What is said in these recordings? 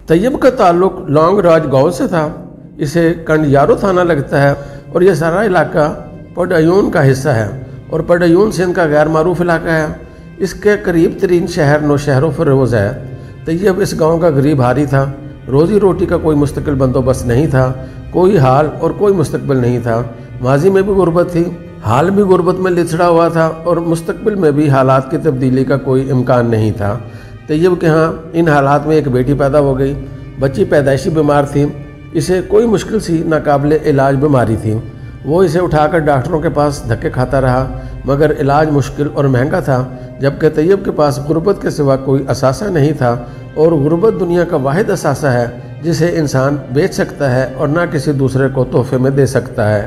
तैयब का ताल्लुक लौंग राज गाँव से था। इसे कंडियारो थाना लगता है और यह सारा इलाका पडयून का हिस्सा है और पडयून सिंध का गैर मारूफ इलाका है। इसके करीब तरीन शहर नौशहर फरोज़ है। तैयब इस गांव का गरीब हारी था। रोज़ी रोटी का कोई मुस्तकिल बंदोबस्त नहीं था, कोई हाल और कोई मुस्तकबिल नहीं था। माजी में भी गुर्बत थी, हाल भी गुर्बत में लिथड़ा हुआ था और मुस्तकबिल में भी हालात की तब्दीली का कोई इम्कान नहीं था। तैयब के यहाँ इन हालात में एक बेटी पैदा हो गई। बच्ची पैदाइशी बीमार थी। इसे कोई मुश्किल सी नाकाबिले इलाज बीमारी थी। वो इसे उठाकर डॉक्टरों के पास धक्के खाता रहा, मगर इलाज मुश्किल और महंगा था। जबकि तैयब के पास गुर्बत के सिवा कोई असासा नहीं था और गुर्बत दुनिया का वाहिद असासा है जिसे इंसान बेच सकता है और ना किसी दूसरे को तोहफे में दे सकता है।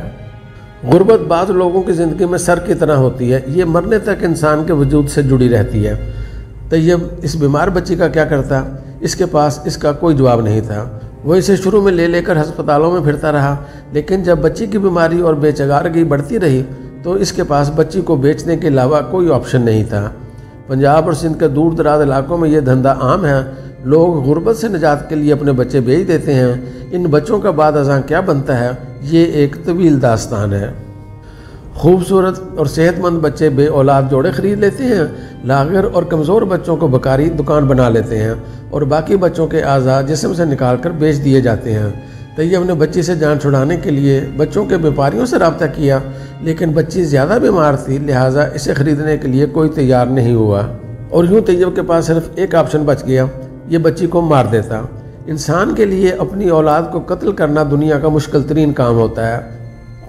गुर्बत बाज़ लोगों की ज़िंदगी में सर की तरह होती है, ये मरने तक इंसान के वजूद से जुड़ी रहती है। तैयब इस बीमार बच्ची का क्या करता, इसके पास इसका कोई जवाब नहीं था। वो इसे शुरू में ले लेकर अस्पतालों में फिरता रहा, लेकिन जब बच्ची की बीमारी और बेचगारगी बढ़ती रही तो इसके पास बच्ची को बेचने के अलावा कोई ऑप्शन नहीं था। पंजाब और सिंध के दूर दराज इलाकों में ये धंधा आम है। लोग गुर्बत से निजात के लिए अपने बच्चे बेच देते हैं। इन बच्चों का बाद अज़ां क्या बनता है, ये एक तवील दास्तान है। खूबसूरत और सेहतमंद बच्चे बे औलाद जोड़े ख़रीद लेते हैं, लागर और कमज़ोर बच्चों को बकारी दुकान बना लेते हैं और बाकी बच्चों के आज़ा जिस्म से निकाल कर बेच दिए जाते हैं। तैयब ने बच्ची से जान छुड़ाने के लिए बच्चों के व्यापारियों से रब्ता किया, लेकिन बच्ची ज़्यादा बीमार थी, लिहाजा इसे ख़रीदने के लिए कोई तैयार नहीं हुआ और यूँ तैयब के पास सिर्फ एक ऑप्शन बच गया, ये बच्ची को मार देता। इंसान के लिए अपनी औलाद को कत्ल करना दुनिया का मुश्किल तरीन काम होता है।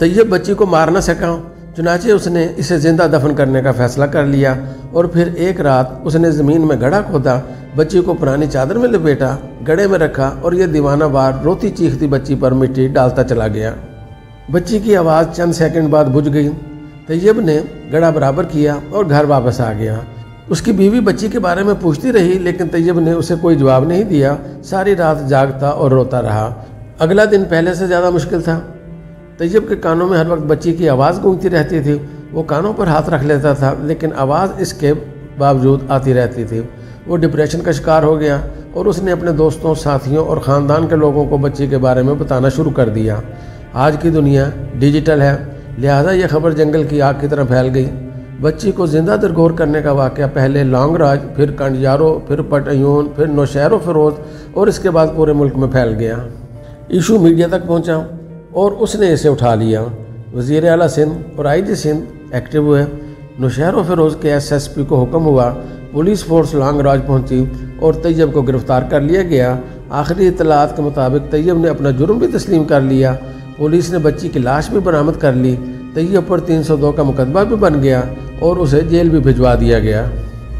तैयब बच्ची को मार न सका, चुनाचे उसने इसे ज़िंदा दफन करने का फ़ैसला कर लिया और फिर एक रात उसने ज़मीन में गड्ढा खोदा, बच्ची को पुरानी चादर में लपेटा, गड्ढे में रखा और यह दीवाना बार रोती चीखती बच्ची पर मिट्टी डालता चला गया। बच्ची की आवाज़ चंद सेकंड बाद बुझ गई। तैयब ने गड्ढा बराबर किया और घर वापस आ गया। उसकी बीवी बच्ची के बारे में पूछती रही, लेकिन तैयब ने उसे कोई जवाब नहीं दिया। सारी रात जागता और रोता रहा। अगला दिन पहले से ज़्यादा मुश्किल था। तैयब के कानों में हर वक्त बच्ची की आवाज़ गूंजती रहती थी। वो कानों पर हाथ रख लेता था, लेकिन आवाज़ इसके बावजूद आती रहती थी। वो डिप्रेशन का शिकार हो गया और उसने अपने दोस्तों, साथियों और ख़ानदान के लोगों को बच्ची के बारे में बताना शुरू कर दिया। आज की दुनिया डिजिटल है, लिहाजा यह खबर जंगल की आग की तरह फैल गई। बच्ची को ज़िंदा दरगोर करने का वाक़या पहले लौंग राज, फिर कंडियारो, फिर पटयून, फिर नौशहर फरोज़ और इसके बाद पूरे मुल्क में फैल गया। इशू मीडिया तक पहुँचा और उसने इसे उठा लिया। वज़ीर आला सिंध और IG सिंध एक्टिव हुए। नौशहर फरोज़ के SSP को हुक्म हुआ, पुलिस फोर्स लौंग राज पहुंची और तैयब को गिरफ़्तार कर लिया गया। आखिरी इत्तलात के मुताबिक तैयब ने अपना जुर्म भी तस्लीम कर लिया। पुलिस ने बच्ची की लाश भी बरामद कर ली। तैयब पर 302 का मुकदमा भी बन गया और उसे जेल भी भिजवा दिया गया।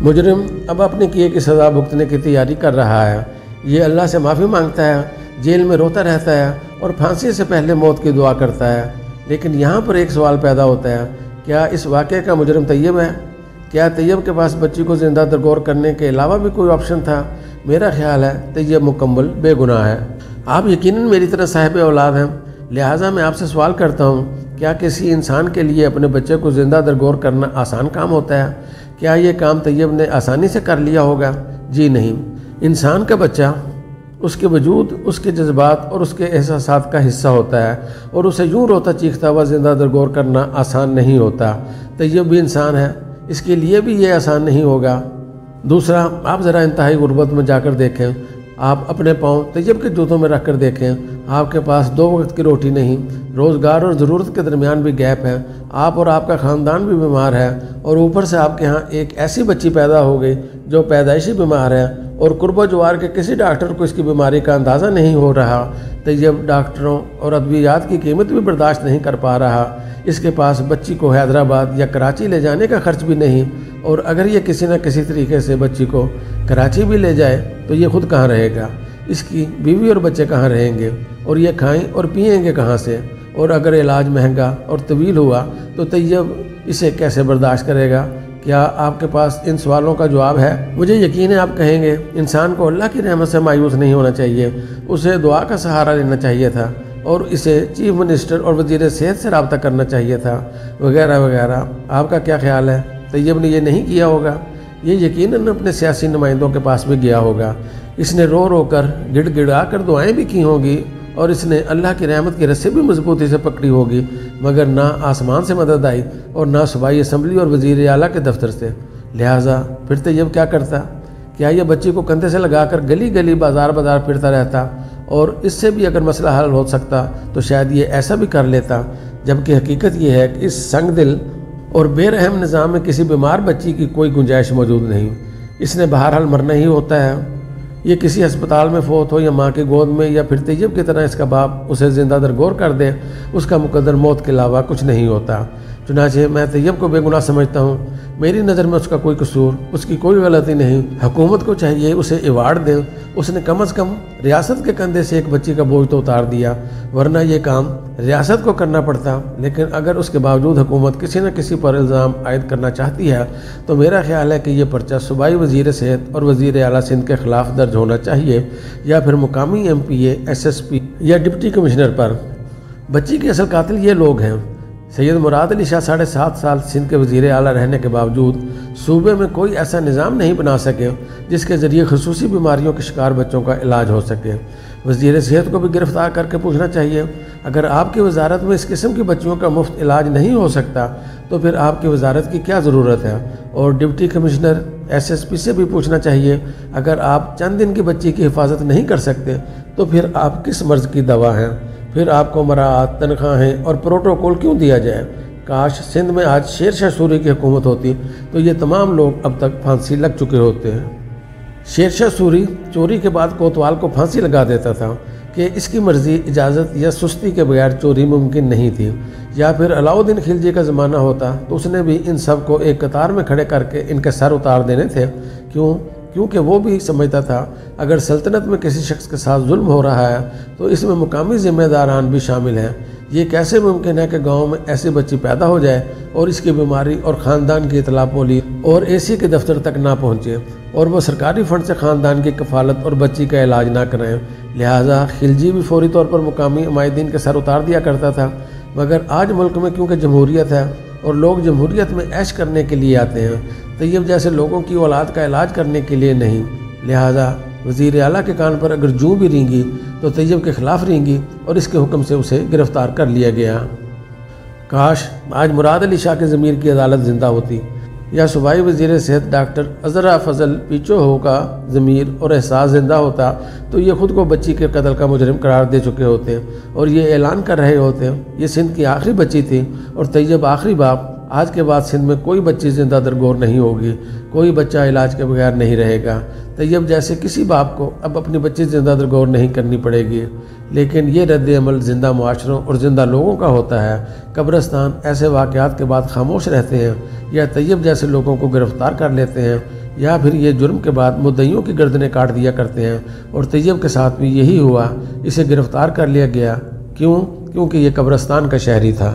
मुजरिम अब अपने किए की सज़ा भुगतने की तैयारी कर रहा है। ये अल्लाह से माफ़ी मांगता है, जेल में रोता रहता है और फांसी से पहले मौत की दुआ करता है। लेकिन यहाँ पर एक सवाल पैदा होता है, क्या इस वाक़े का मुजरिम तैयब है? क्या तैयब के पास बच्ची को ज़िंदा दरगोर करने के अलावा भी कोई ऑप्शन था? मेरा ख्याल है तैयब मुकम्मल बेगुनाह है। आप यकीनन मेरी तरह साहिब औलाद हैं, लिहाजा मैं आपसे सवाल करता हूँ, क्या किसी इंसान के लिए अपने बच्चे को ज़िंदा दरगोर करना आसान काम होता है? क्या ये काम तैयब ने आसानी से कर लिया होगा? जी नहीं। इंसान का बच्चा, उसके वजूद, उसके जज्बात और उसके एहसासात का हिस्सा होता है और उसे यूँ रोता चीखता हुआ ज़िंदा दरगोर करना आसान नहीं होता। तैयब भी इंसान है, इसके लिए भी ये आसान नहीं होगा। दूसरा, आप ज़रा इंतहाई गुर्बत में जाकर देखें, आप अपने पाँव तैयब के जूतों में रख कर देखें। आपके पास 2 वक्त की रोटी नहीं, रोज़गार और ज़रूरत के दरमियान भी गैप है। आप और आपका ख़ानदान भी बीमार है और ऊपर से आपके यहाँ एक ऐसी बच्ची पैदा हो गई जो पैदाइशी बीमार है और कुर्बा जवार के किसी डॉक्टर को इसकी बीमारी का अंदाज़ा नहीं हो रहा। तैयब डॉक्टरों और अद्वियात की कीमत भी बर्दाश्त नहीं कर पा रहा। इसके पास बच्ची को हैदराबाद या कराची ले जाने का खर्च भी नहीं, और अगर ये किसी न किसी तरीके से बच्ची को कराची भी ले जाए तो ये खुद कहाँ रहेगा, इसकी बीवी और बच्चे कहाँ रहेंगे, और ये खाएं और पिएंगे कहाँ से? और अगर इलाज महंगा और तवील हुआ तो तैयब इसे कैसे बर्दाश्त करेगा? क्या आपके पास इन सवालों का जवाब है? मुझे यकीन है आप कहेंगे, इंसान को अल्लाह की रहमत से मायूस नहीं होना चाहिए, उसे दुआ का सहारा लेना चाहिए था और इसे चीफ मिनिस्टर और वज़ीर सेहत से रब्ता करना चाहिए था, वगैरह वगैरह। आपका क्या ख्याल है? तैयब ने ये नहीं किया होगा, ये यकीनन अपने सियासी नुमाइंदों के पास भी गया होगा, اس نے رو رو کر گڑ گڑا کر دعائیں بھی کی ہوں گی اور اس نے اللہ کی رحمت کی رسی بھی مضبوطی سے پکڑی ہوگی، مگر نہ آسمان سے مدد آئی اور نہ صوبائی اسمبلی اور وزیر اعلیٰ کے دفتر سے۔ لہٰذا پھر طیب کیا کرتا؟ کیا یہ بچی کو کندھے سے لگا کر گلی گلی بازار بازار پھرتا رہتا؟ اور اس سے بھی اگر مسئلہ حل ہو سکتا تو شاید یہ ایسا بھی کر لیتا، جبکہ حقیقت یہ ہے کہ اس سنگ دل اور بے رحم نظام میں کسی بیمار بچی کی کوئی گنجائش موجود نہیں۔ اس نے بہرحال مرنا ہی ہوتا ہے، یہ کسی ہسپتال میں فوت ہو یا ماں کی گود میں، یا پھر طیب کی طرح اس کا باپ اسے زندہ درگور کر دے، اس کا مقدر موت کے علاوہ کچھ نہیں ہوتا۔ چنانچہ میں طیب کو بے گناہ سمجھتا ہوں، میری نظر میں اس کا کوئی قصور، اس کی کوئی غلطی نہیں۔ حکومت کو چاہیے اسے ایوارڈ دے، اس نے کم از کم ریاست کے کندھے سے ایک بچی کا بوجھ تو اتار دیا، ورنہ یہ کام ریاست کو کرنا پڑتا۔ لیکن اگر اس کے باوجود حکومت کسی نہ کسی پر الزام عائد کرنا چاہتی ہے تو میرا خیال ہے کہ یہ پرچہ صوبائی وزیر صحت اور وزیر اعلیٰ سندھ کے خلاف درج ہونا چاہیے، یا پھر مقامی MPA، SSP یا ڈپٹی کمشنر پر۔ بچی کے اصل قاتل یہ لوگ ہیں۔ سید مراد علی شاہ 7.5 سال سندھ کے وزیر اعلیٰ رہنے کے باوجود صوبے میں کوئی ایسا نظام نہیں بنا سکے جس کے ذریعے خصوصی بیماریوں کے شکار بچوں کا علاج ہو سکے۔ وزیر صحت کو بھی گرفتار کر کے پوچھنا چاہیے، اگر آپ کی وزارت میں اس قسم کی بچیوں کا مفت علاج نہیں ہو سکتا تو پھر آپ کی وزارت کی کیا ضرورت ہے؟ اور ڈپٹی کمشنر SSP سے بھی پوچھنا چاہیے، اگر آپ چند دن کی بچی کی حفاظت نہیں کر سکتے تو پھر آپ کس مرض کی دوا ہیں؟ پھر آپ کو مراعات، تنخواہیں اور پروٹوکول کیوں دیا جائے؟ کاش سندھ میں آج شیر شاہ سوری کی حکومت ہوتی تو یہ تمام لوگ اب تک پھانسی لگ چکے ہوتے ہیں۔ شیر شاہ سوری چوری کے بعد کوتوال کو پھانسی لگا دیتا تھا کہ اس کی مرضی، اجازت یا سستی کے بغیر چوری ممکن نہیں تھی۔ یا پھر علاؤدین خلجی کا زمانہ ہوتا تو اس نے بھی ان سب کو ایک قطار میں کھڑے کر کے ان کے سر اتار دینے تھے۔ کیونکہ وہ بھی سمجھتا تھا اگر سلطنت میں کسی شخص کے ساتھ ظلم ہو رہا ہے تو اس میں مقامی ذمہ داران بھی شامل ہیں۔ یہ کیسے ممکن ہے کہ گاؤں میں ایسی بچی پیدا ہو جائے اور اس کی بیماری اور خاندان کی اطلاع پولیس اور AC کے دفتر تک نہ پہنچے، اور وہ سرکاری فنڈ سے خاندان کی کفالت اور بچی کا علاج نہ کریں؟ لہٰذا خلجی بھی فوری طور پر مقامی عمائدین کے سر اتار دیا کرتا تھا۔ مگر آج ملک میں کیونکہ جمہوریت ہے اور لوگ جمہوریت میں عیش کرنے کے لیے آتے ہیں، طیب جیسے لوگوں کی اولاد کا علاج کرنے کے لیے نہیں، لہٰذا وزیر اعلیٰ کے کان پر اگر جوں بھی رینگی تو طیب کے خلاف رینگی اور اس کے حکم سے اسے گرفتار کر لیا گیا۔ کاش آج مراد علی شاہ کے ضمیر کی عدالت زندہ ہوتی، یا صوبائی وزیر صحت ڈاکٹر عذرا فضل پیچو ہو کا ضمیر اور احساس زندہ ہوتا تو یہ خود کو بچی کے قتل کا مجرم قرار دے چکے ہوتے اور یہ اعلان کر رہے ہوتے یہ سندھ کی آخری بچی تھی اور طیب آخری باپ۔ آج کے بعد سندھ میں کوئی بچی زندہ درگور نہیں ہوگی، کوئی بچہ علاج کے بغیر نہیں رہے گا۔ طیب جیسے کسی باپ کو اب اپنی بچی زندہ درگور نہیں کرنی پڑے گی، لیکن یہ رد عمل زندہ معاشروں اور زندہ لوگوں کا ہوتا ہے۔ قبرستان ایسے واقعات کے بعد خاموش رہتے ہیں، یا طیب جیسے لوگوں کو گرفتار کر لیتے ہیں، یا پھر یہ جرم کے بعد مدعیوں کی گردنیں کاٹ دیا کرتے ہیں، اور طیب کے ساتھ بھی یہی ہوا، اسے گرفتار کر لیا گیا۔ کیونکہ یہ قبرستان کا شہری تھا۔